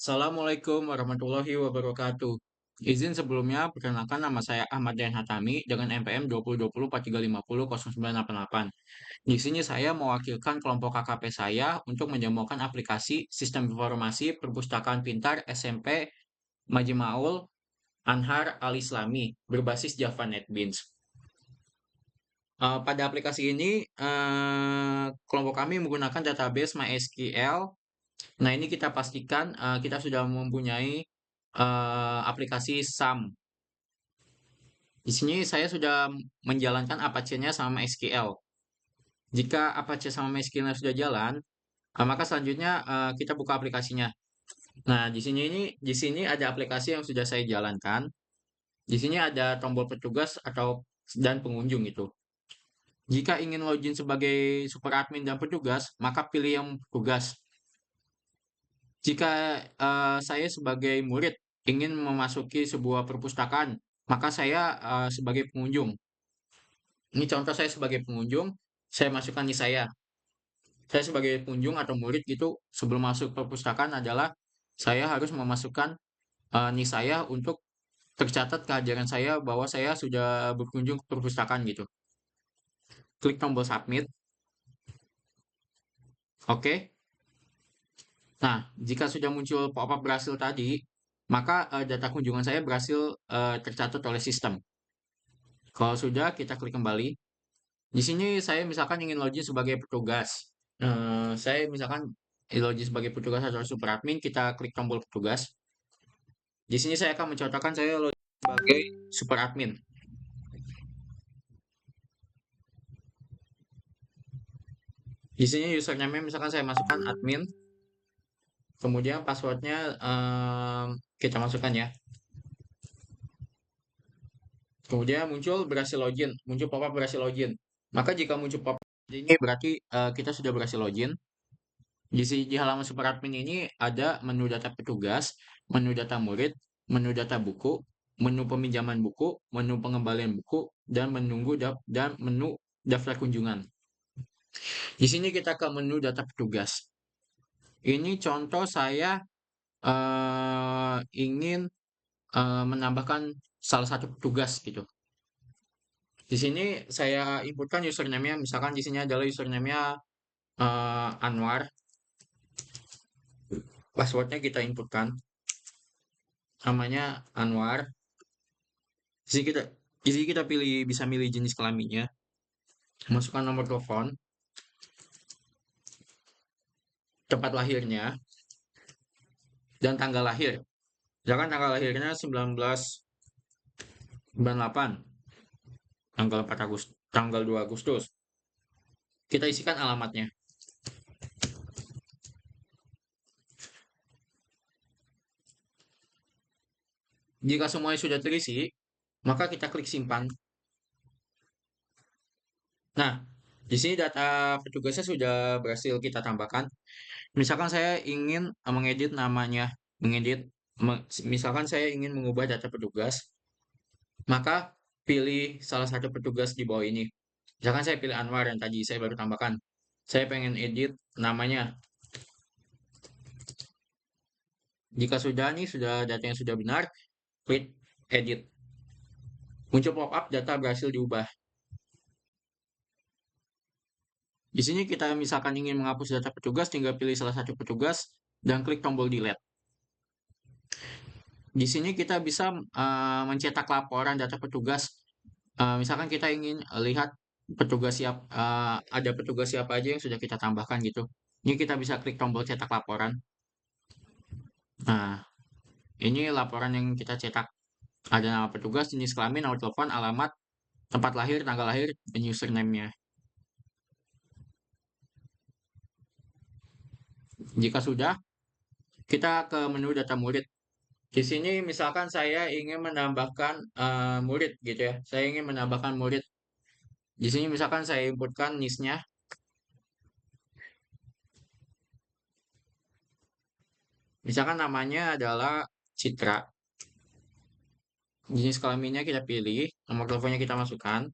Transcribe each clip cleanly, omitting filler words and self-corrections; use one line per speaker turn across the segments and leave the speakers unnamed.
Assalamualaikum warahmatullahi wabarakatuh. Izin sebelumnya, perkenalkan nama saya Ahmad Dian Hatami dengan NPM 202043500988. Di sini saya mewakilkan kelompok KKP saya untuk mendemokan aplikasi Sistem Informasi Perpustakaan Pintar SMP Majma'ul Anhar Al-Islami berbasis Java NetBeans. Pada aplikasi ini, kelompok kami menggunakan database MySQL. Nah, ini kita pastikan kita sudah mempunyai aplikasi SAM. Di sini saya sudah menjalankan Apache-nya sama MySQL. Jika Apache sama MySQL-nya sudah jalan, maka selanjutnya kita buka aplikasinya. Nah, di sini ada aplikasi yang sudah saya jalankan. Di sini ada tombol petugas dan pengunjung itu. Jika ingin login sebagai super admin dan petugas, maka pilih yang petugas. Jika saya sebagai murid ingin memasuki sebuah perpustakaan, maka saya sebagai pengunjung. Ini contoh saya sebagai pengunjung, saya masukkan nih saya. Saya sebagai pengunjung atau murid gitu, sebelum masuk perpustakaan adalah saya harus memasukkan nih saya untuk tercatat kehadiran saya bahwa saya sudah berkunjung ke perpustakaan gitu. Klik tombol submit. Oke. Nah, jika sudah muncul pop-up berhasil tadi, maka data kunjungan saya berhasil tercatat oleh sistem. Kalau sudah, kita klik kembali. Di sini saya misalkan ingin login sebagai petugas. Saya misalkan login sebagai petugas atau super admin, kita klik tombol petugas. Di sini saya akan mencontohkan saya login sebagai super admin. Di sini username misalkan saya masukkan admin, kemudian passwordnya kita masukkan ya. Kemudian muncul berhasil login, muncul pop-up berhasil login. Maka jika muncul pop-up ini berarti kita sudah berhasil login. Di halaman super admin ini ada menu data petugas, menu data murid, menu data buku, menu peminjaman buku, menu pengembalian buku, dan menu daftar kunjungan. Di sini kita ke menu data petugas. Ini contoh saya ingin menambahkan salah satu petugas gitu. Di sini saya inputkan username-nya, misalkan di sini adalah username-nya Anwar. Passwordnya kita inputkan, namanya Anwar. Di sini kita bisa milih jenis kelaminnya, masukkan nomor telepon, tempat lahirnya, dan tanggal lahir. Misalkan tanggal lahirnya 1998, tanggal 2 Agustus. Kita isikan alamatnya. Jika semuanya sudah terisi, maka kita klik simpan. Nah, di sini data petugasnya sudah berhasil kita tambahkan. Misalkan saya ingin mengedit namanya, misalkan saya ingin mengubah data petugas, maka pilih salah satu petugas di bawah ini. Misalkan saya pilih Anwar yang tadi saya baru tambahkan. Saya pengen edit namanya. Jika sudah datanya sudah benar, klik edit. Muncul pop-up data berhasil diubah. Di sini kita misalkan ingin menghapus data petugas, tinggal pilih salah satu petugas dan klik tombol delete. Di sini kita bisa mencetak laporan data petugas. Misalkan kita ingin lihat ada petugas siapa aja yang sudah kita tambahkan gitu. Ini kita bisa klik tombol cetak laporan. Nah, ini laporan yang kita cetak. Ada nama petugas, jenis kelamin, nomor telepon, alamat, tempat lahir, tanggal lahir, dan username-nya. Jika sudah, kita ke menu data murid. Di sini misalkan saya ingin menambahkan murid gitu ya. Saya ingin menambahkan murid. Di sini misalkan saya inputkan NIS-nya. Misalkan namanya adalah Citra. Jenis kelaminnya kita pilih, nomor teleponnya kita masukkan,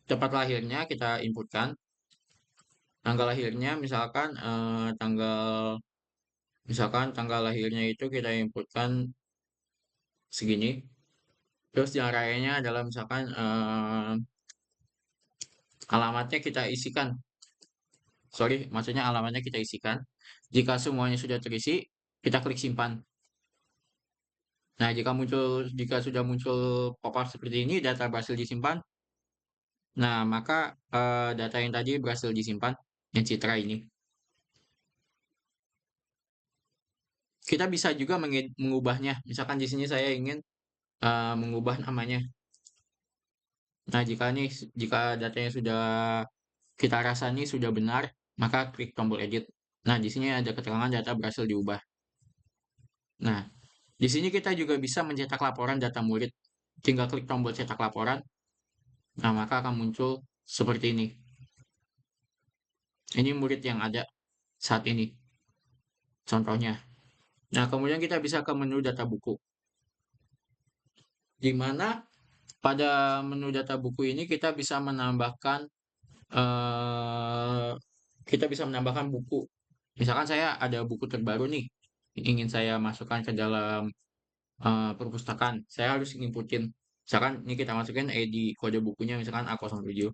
tempat lahirnya kita inputkan, tanggal lahirnya misalkan tanggal Misalkan tanggal lahirnya itu kita inputkan segini, terus jalan rayanya adalah misalkan alamatnya kita isikan. Sorry, maksudnya alamatnya kita isikan. Jika semuanya sudah terisi, kita klik simpan. Nah, jika sudah muncul pop-up seperti ini, data berhasil disimpan. Nah, maka data yang tadi berhasil disimpan, yang citra ini. Kita bisa juga mengubahnya. Misalkan di sini saya ingin mengubah namanya. Nah, jika datanya sudah kita rasa ini sudah benar, maka klik tombol edit. Nah, di sini ada keterangan data berhasil diubah. Nah, di sini kita juga bisa mencetak laporan data murid. Tinggal klik tombol cetak laporan. Nah, maka akan muncul seperti ini. Ini murid yang ada saat ini. Contohnya. Nah, kemudian kita bisa ke menu data buku. Di mana pada menu data buku ini eh, kita bisa menambahkan buku. Misalkan saya ada buku terbaru nih, ingin saya masukkan ke dalam perpustakaan, saya harus inputin. Misalkan ini kita masukin ID kode bukunya misalkan A07.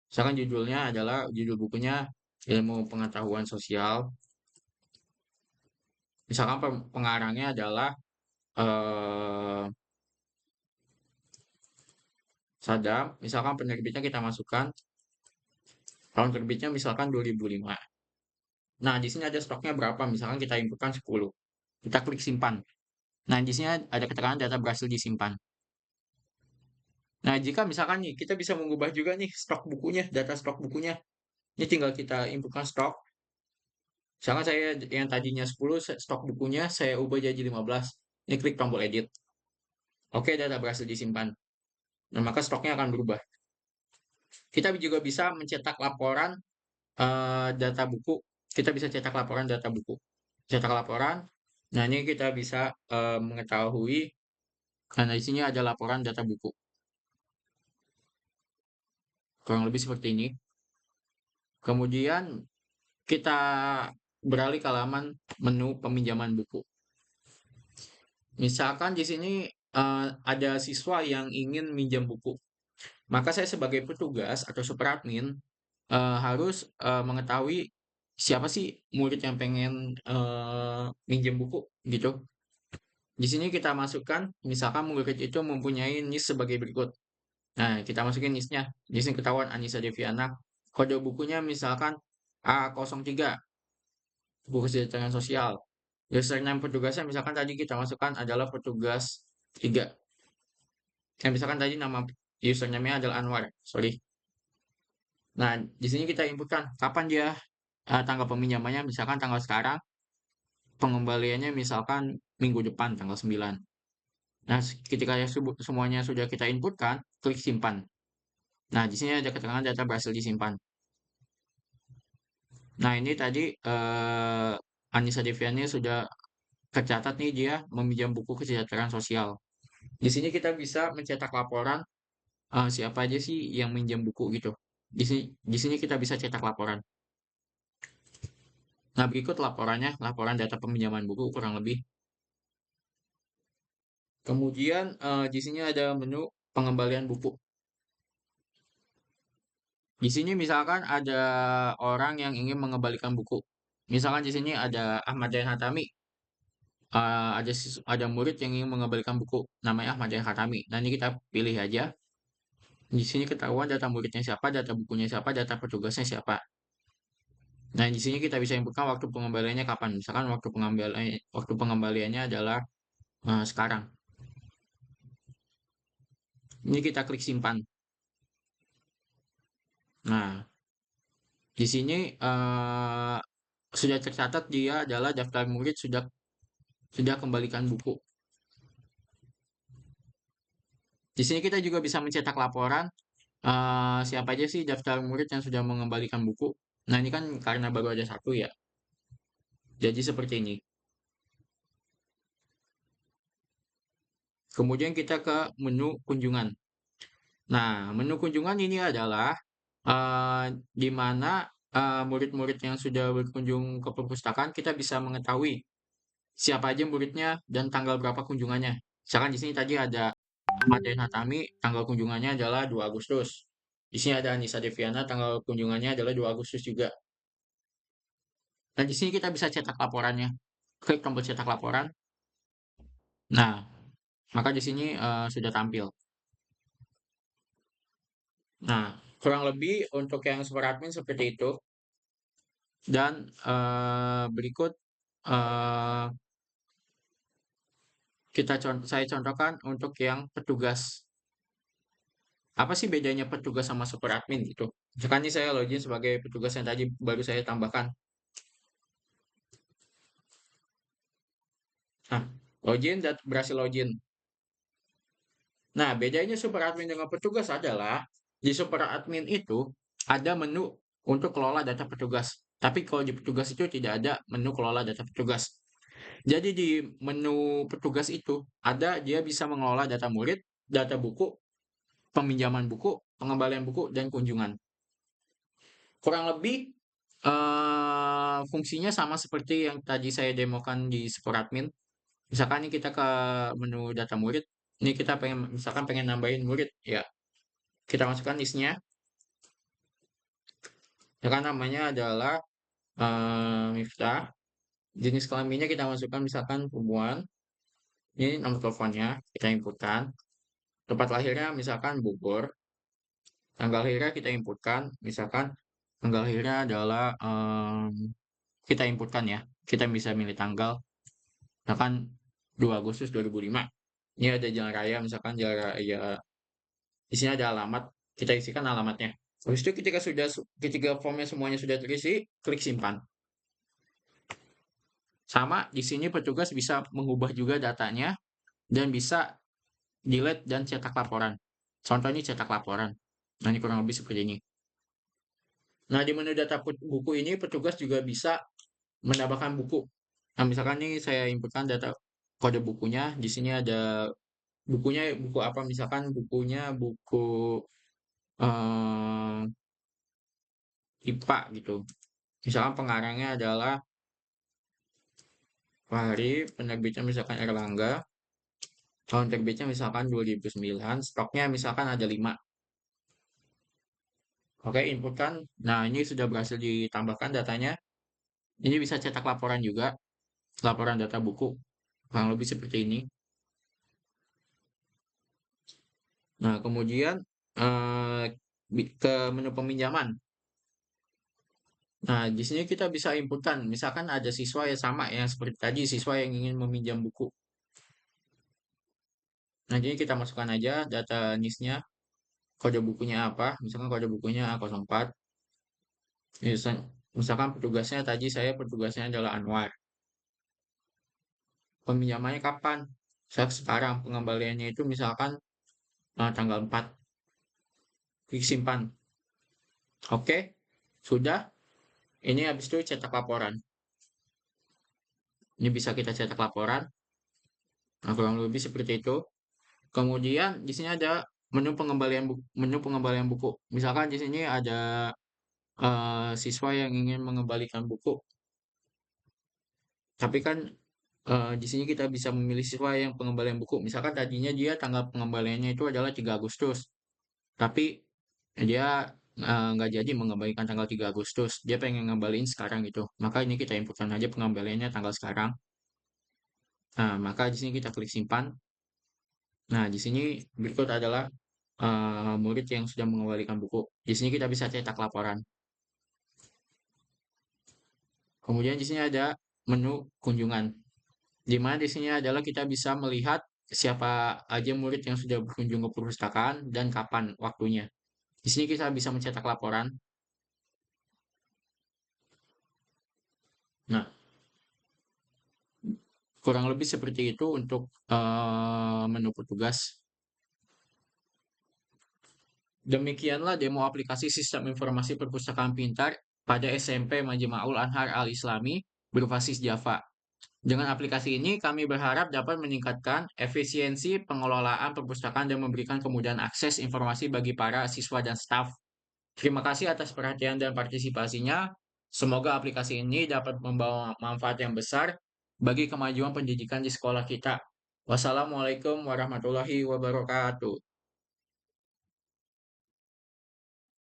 Misalkan judul bukunya ilmu pengetahuan sosial. Misalkan pengarangnya adalah eh, Sadam. Misalkan penerbitnya kita masukkan tahun terbitnya misalkan 2005. Nah, di sini ada stoknya berapa? Misalkan kita inputkan 10. Kita klik simpan. Nah, di sini ada keterangan data berhasil disimpan. Nah, jika misalkan nih, kita bisa mengubah juga nih stok bukunya, data stok bukunya. Ini tinggal kita inputkan stok. Misalkan saya yang tadinya 10, stok bukunya saya ubah jadi 15. Ini klik tombol edit. Oke, data berhasil disimpan. Nah, maka stoknya akan berubah. Kita juga bisa mencetak laporan data buku. Kita bisa cetak laporan data buku. Cetak laporan. Nah, ini kita bisa mengetahui karena di sini ada laporan data buku. Kurang lebih seperti ini. Kemudian kita beralih ke halaman menu peminjaman buku. Misalkan di sini ada siswa yang ingin minjam buku. Maka saya sebagai petugas atau super admin harus mengetahui siapa sih murid yang pengen minjem buku gitu. Di sini kita masukkan, misalkan murid itu mempunyai NIS sebagai berikut. Nah, kita masukin NIS-nya. Di sini ketahuan Anissa Deviana. Kode bukunya misalkan A03, buku kesejahteraan sosial. Username petugasnya misalkan tadi kita masukkan adalah petugas 3. Misalkan tadi nama username-nya adalah Anwar. Sorry. Nah, di sini kita inputkan kapan dia tanggal peminjamannya, misalkan tanggal sekarang, pengembaliannya misalkan minggu depan tanggal 9. Nah, ketika semuanya sudah kita inputkan, klik simpan. Nah, di sini ada keterangan data berhasil disimpan. Nah, ini tadi Anissa Deviani sudah tercatat nih dia meminjam buku kesejahteraan sosial. Di sini kita bisa mencetak laporan siapa aja sih yang minjam buku gitu. Di sini kita bisa cetak laporan. Nah, berikut laporannya, laporan data peminjaman buku kurang lebih. Kemudian di sini ada menu pengembalian buku. Di sini misalkan ada orang yang ingin mengembalikan buku. Misalkan di sini ada Ahmad Dhani Hatami, ada murid yang ingin mengembalikan buku, namanya Ahmad Dhani Hatami. Nah, ini kita pilih aja. Di sini ketahuan data muridnya siapa, data bukunya siapa, data petugasnya siapa. Nah, di sini kita bisa inputkan waktu pengembaliannya kapan. Misalkan waktu pengembaliannya adalah sekarang. Ini kita klik simpan. Nah, di sini sudah tercatat dia adalah daftar murid sudah kembalikan buku. Di sini kita juga bisa mencetak laporan siapa aja sih daftar murid yang sudah mengembalikan buku. Nah, ini kan karena baru ada satu ya. Jadi seperti ini. Kemudian kita ke menu kunjungan. Nah, menu kunjungan ini adalah di mana murid-murid yang sudah berkunjung ke perpustakaan kita bisa mengetahui. siapa aja muridnya, dan tanggal berapa kunjungannya. Misalkan di sini tadi ada Ahmad dan Hatami, tanggal kunjungannya adalah 2 Agustus. Di sini ada Anissa Deviana, tanggal kunjungannya adalah 2 Agustus juga. Nah, di sini kita bisa cetak laporannya. Klik tombol cetak laporan. Nah, maka di sini sudah tampil. Nah, kurang lebih untuk yang super admin seperti itu. Dan berikut eh, saya contohkan untuk yang petugas. Apa sih bedanya petugas sama super admin gitu? Misalkan ini saya login sebagai petugas yang tadi baru saya tambahkan. Nah, login dan berhasil login. Nah, bedanya super admin dengan petugas adalah di super admin itu ada menu untuk kelola data petugas. Tapi kalau di petugas itu tidak ada menu kelola data petugas. Jadi di menu petugas itu ada dia bisa mengelola data murid, data buku, peminjaman buku, pengembalian buku, dan kunjungan. Kurang lebih fungsinya sama seperti yang tadi saya demokan di Super Admin. Misalkan ini kita ke menu data murid, ini kita pengen misalkan pengen nambahin murid, ya kita masukkan listnya. Misalkan namanya adalah Miftah. Jenis kelaminnya kita masukkan misalkan perempuan. Ini nomor teleponnya kita inputkan. Tempat lahirnya misalkan Bogor. Tanggal lahirnya kita inputkan, misalkan tanggal lahirnya adalah kita inputkan ya. Kita bisa milih tanggal, misalkan 2 Agustus 2005. Ini ada jalan raya, misalkan jalan raya. Di sini ada alamat, kita isikan alamatnya. Habis itu ketika formnya semuanya sudah terisi, klik simpan. Sama di sini petugas bisa mengubah juga datanya dan bisa delete dan cetak laporan. Contoh ini cetak laporan. Nah, ini kurang lebih seperti ini. Nah, di menu data buku ini petugas juga bisa menambahkan buku. Nah, misalkan nih saya inputkan data kode bukunya, di sini ada bukunya buku apa? Misalkan bukunya buku eh, IPA gitu. Misalkan pengarangnya adalah Fahri, penerbitnya misalkan Erlangga, tahun terbitnya misalkan 2009, stoknya misalkan ada 5. Oke, inputkan. Nah, ini sudah berhasil ditambahkan datanya. Ini bisa cetak laporan juga, laporan data buku, kurang lebih seperti ini. Nah, kemudian eh, ke menu peminjaman. Nah, di sini kita bisa inputkan, misalkan ada siswa yang sama yang seperti tadi, siswa yang ingin meminjam buku. Nah, jadi kita masukkan aja data NIS-nya, kode bukunya apa, misalkan kode bukunya A04. Misalkan petugasnya tadi saya petugasnya adalah Anwar. Peminjamannya kapan? Sekarang pengembaliannya itu misalkan tanggal 4. Klik simpan. Oke, sudah. Ini habis itu cetak laporan. Ini bisa kita cetak laporan. Nah, kurang lebih seperti itu. Kemudian di sini ada menu pengembalian buku. Misalkan di sini ada siswa yang ingin mengembalikan buku. Tapi kan di sini kita bisa memilih siswa yang pengembalian buku. Misalkan tadinya dia tanggal pengembaliannya itu adalah 3 Agustus. Tapi dia nggak jadi mengembalikan tanggal 3 Agustus. Dia pengen ngembaliin sekarang gitu. Maka ini kita inputkan aja pengembaliannya tanggal sekarang. Nah, maka di sini kita klik simpan. Nah, di sini berikut adalah murid yang sudah mengembalikan buku. Di sini kita bisa cetak laporan. Kemudian di sini ada menu kunjungan. Di mana di sini adalah kita bisa melihat siapa aja murid yang sudah berkunjung ke perpustakaan dan kapan waktunya. Di sini kita bisa mencetak laporan. Nah, kurang lebih seperti itu untuk menu petugas. Demikianlah demo aplikasi Sistem Informasi Perpustakaan Pintar pada SMP Majma'ul Anhar Al-Islami berbasis Java. Dengan aplikasi ini, kami berharap dapat meningkatkan efisiensi pengelolaan perpustakaan dan memberikan kemudahan akses informasi bagi para siswa dan staf. Terima kasih atas perhatian dan partisipasinya. Semoga aplikasi ini dapat membawa manfaat yang besar bagi kemajuan pendidikan di sekolah kita. Wassalamualaikum warahmatullahi wabarakatuh.